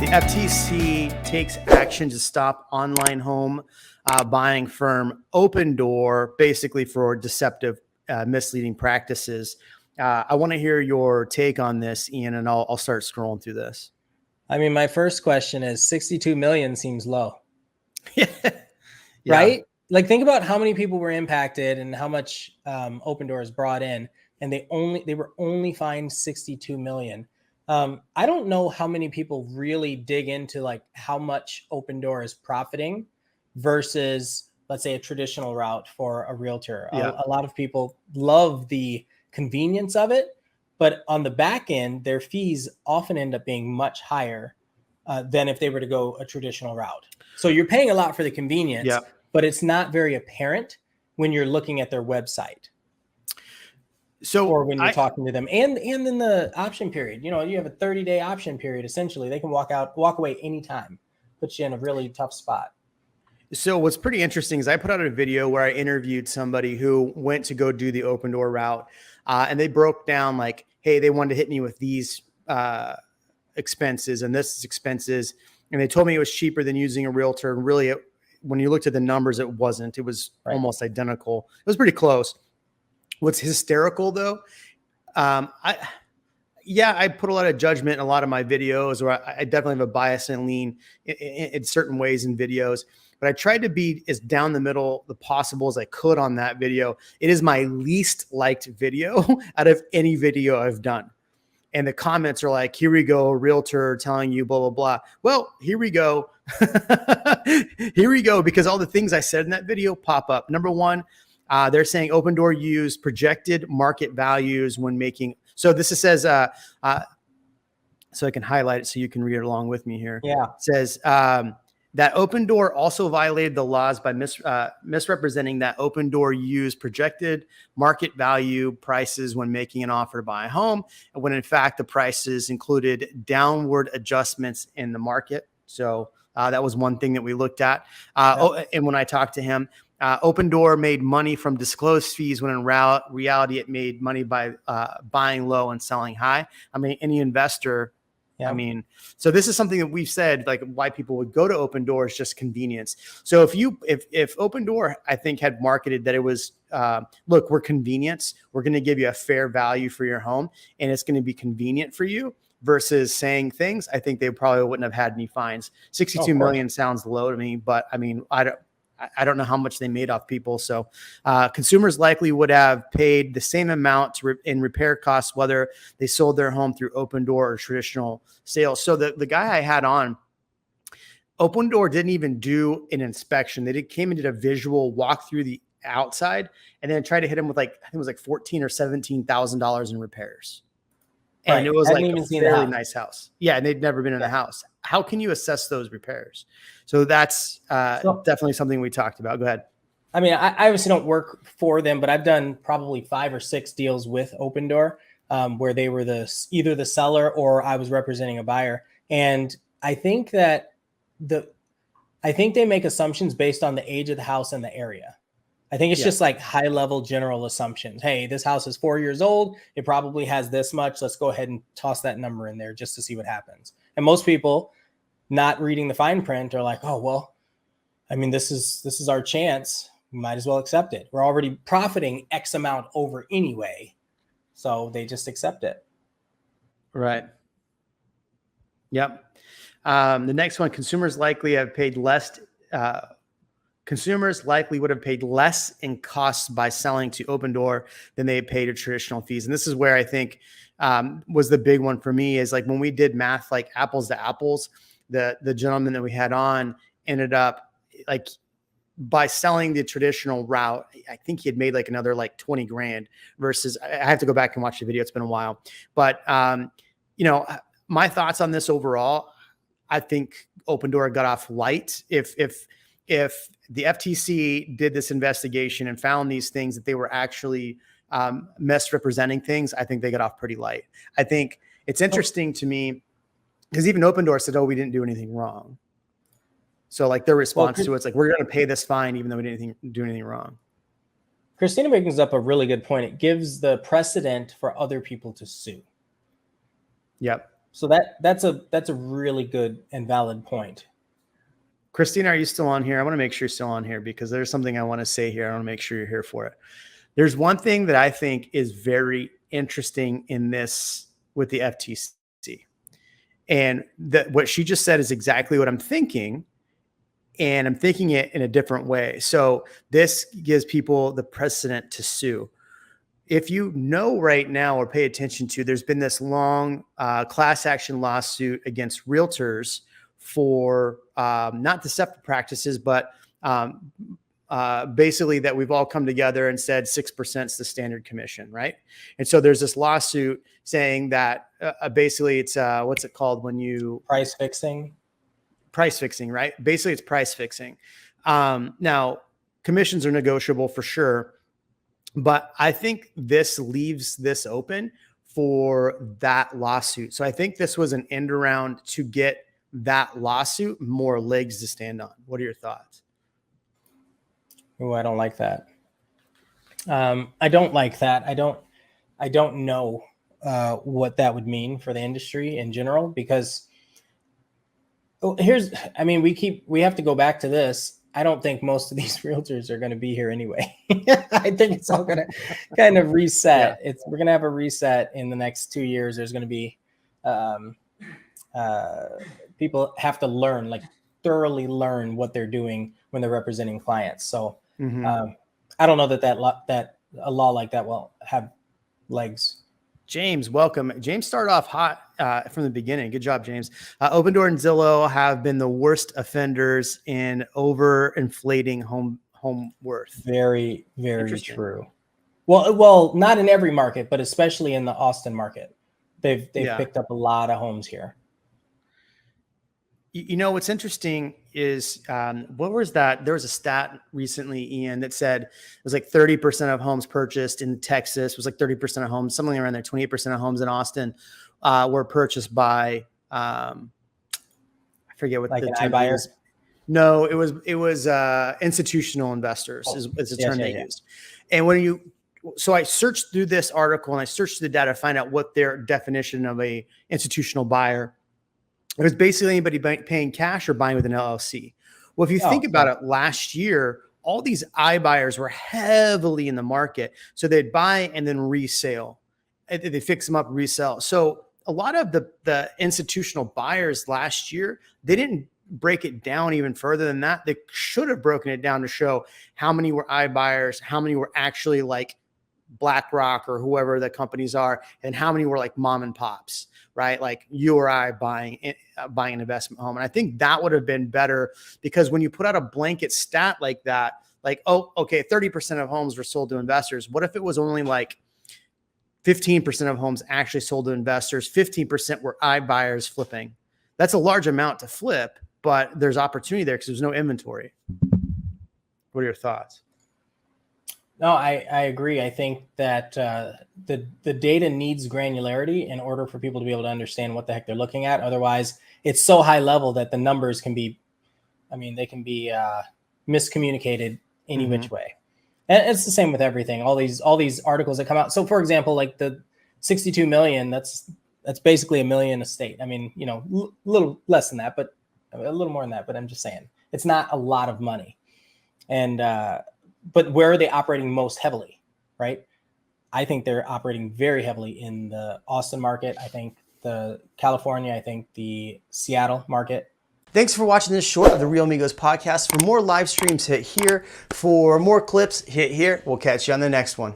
FTC takes action to stop online home buying firm Opendoor, basically for deceptive, misleading practices. I want to hear your take on this, Ian, and I'll start scrolling through this. I mean, my first question is 62 million seems low. Yeah. Right? Like, think about how many people were impacted and how much Opendoor has brought in, and they were only fined 62 million. I don't know how many people really dig into like how much Opendoor is profiting versus, let's say, a traditional route for a realtor. Yeah. A lot of people love the convenience of it, but on the back end, their fees often end up being much higher than if they were to go a traditional route. So you're paying a lot for the convenience, Yeah. but it's not very apparent when you're looking at their website. So, or when you're talking to them, and in the option period, you know, you have a 30-day option period. Essentially, they can walk away anytime. Puts you in a really tough spot. So what's pretty interesting is I put out a video where I interviewed somebody who went to go do the Opendoor route, and they broke down like, hey, they wanted to hit me with these expenses and this is expenses, and they told me it was cheaper than using a realtor. And really, when you looked at the numbers, it wasn't. It was almost identical. It was pretty close. What's hysterical though, I put a lot of judgment in a lot of my videos, or I definitely have a bias and lean in certain ways in videos, but I tried to be as down the middle as possible as I could on that video. It is my least liked video out of any video I've done. And the comments are like, here we go, a realtor telling you blah, blah, blah. Well, here we go. Here we go, because all the things I said in that video pop up. Number one, they're saying Opendoor used projected market values when making. So this says, so I can highlight it so you can read it along with me here. Yeah. It says that Opendoor also violated the laws by misrepresenting that Opendoor used projected market value prices when making an offer to buy a home, and when in fact the prices included downward adjustments in the market. So that was one thing that we looked at. And when I talked to him, Opendoor made money from disclosed fees when in reality it made money by buying low and selling high. I mean, any investor, I mean, so this is something that we've said, like why people would go to Opendoor is just convenience. So if Opendoor, I think, had marketed that it was, look, we're convenience, we're going to give you a fair value for your home and it's going to be convenient for you, versus saying things, I think they probably wouldn't have had any fines. 62 million sounds low to me, but I mean, I don't know how much they made off people. So consumers likely would have paid the same amount in repair costs, whether they sold their home through Opendoor or traditional sales. So the guy I had on, Opendoor didn't even do an inspection. They came and did a visual walk through the outside and then tried to hit him with like, I think it was like $14,000 or $17,000 in repaiers. And it was like a fairly nice house. Yeah. And they'd never been in the house. How can you assess those repairs? So that's definitely something we talked about. Go ahead. I mean, I obviously don't work for them, but I've done probably 5 or 6 deals with Opendoor where they were either the seller or I was representing a buyer. And I think that they make assumptions based on the age of the house and the area. I think it's just like high level general assumptions. Hey, this house is 4 years old. It probably has this much. Let's go ahead and toss that number in there just to see what happens. And most people not reading the fine print are like, oh, well, I mean, this is our chance. We might as well accept it. We're already profiting X amount over anyway. So they just accept it. Right. Yep. The next one, consumers likely would have paid less in costs by selling to Opendoor than they paid a traditional fees. And this is where I think was the big one for me, is like when we did math, like apples to apples, the gentleman that we had on ended up like by selling the traditional route, I think he had made like another like 20 grand versus I have to go back and watch the video. It's been a while, but you know, my thoughts on this overall, I think Opendoor got off light. If the FTC did this investigation and found these things that they were actually misrepresenting things, I think they got off pretty light. I think it's interesting to me because even Opendoor said, oh, we didn't do anything wrong. So like their response to it's like, we're going to pay this fine even though we didn't do anything wrong. Christina brings up a really good point. It gives the precedent for other people to sue. Yep. So that's a really good and valid point. Christina, are you still on here? I want to make sure you're still on here because there's something I want to say here. I want to make sure you're here for it. There's one thing that I think is very interesting in this with the FTC. And what she just said is exactly what I'm thinking. And I'm thinking it in a different way. So this gives people the precedent to sue. If you know right now or pay attention to, there's been this long class action lawsuit against realtors for not deceptive practices, but basically that we've all come together and said 6% is the standard commission, right? And so there's this lawsuit saying that basically it's what's it called when you Price fixing, right? Basically it's price fixing. Now commissions are negotiable for sure, but I think this leaves this open for that lawsuit. So I think this was an end around to get that lawsuit more legs to stand on. What are your thoughts? Oh, I don't like that. I don't like that. I don't know what that would mean for the industry in general, because we have to go back to this. I don't think most of these realtors are going to be here anyway. I think it's all going to kind of reset. Yeah. We're going to have a reset in the next 2 years. There's going to be people have to learn, like thoroughly learn what they're doing when they're representing clients. So I don't know that a law like that will have legs. James, welcome. James started off hot from the beginning. Good job, James. Opendoor and Zillow have been the worst offenders in overinflating home worth. Very, very true. Well, not in every market, but especially in the Austin market, they've picked up a lot of homes here. You know, what's interesting is what was that? There was a stat recently, Ian, that said it was like 30% of homes purchased in Texas was like 30% of homes, something around there. 28% of homes in Austin were purchased by I forget what like the term is. No, it was institutional investors is the term they used. And so I searched through this article and I searched through the data to find out what their definition of a institutional buyer. It was basically anybody paying cash or buying with an LLC. Well, if you think about it, last year, all these iBuyers were heavily in the market. So they'd buy and then resale. They fix them up, resell. So a lot of the institutional buyers last year, they didn't break it down even further than that. They should have broken it down to show how many were iBuyers, how many were actually like BlackRock or whoever the companies are, and how many were like mom and pops, right? Like you or I buying an investment home. And I think that would have been better, because when you put out a blanket stat like that, like, oh, okay, 30% of homes were sold to investors. What if it was only like 15% of homes actually sold to investors, 15% were iBuyers flipping? That's a large amount to flip, but there's opportunity there because there's no inventory. What are your thoughts? No, I agree. I think that the data needs granularity in order for people to be able to understand what the heck they're looking at. Otherwise, it's so high level that the numbers can be, they can be miscommunicated any which way. And it's the same with everything. All these articles that come out. So, for example, like the 62 million, that's basically $1 million a state. A little less than that, but a little more than that. But I'm just saying, it's not a lot of money. And but where are they operating most heavily, right? I think they're operating very heavily in the Austin market. I think the California, I think the Seattle market. Thanks for watching this short of the Real Amigos podcast. For more live streams, hit here. For more clips, hit here. We'll catch you on the next one.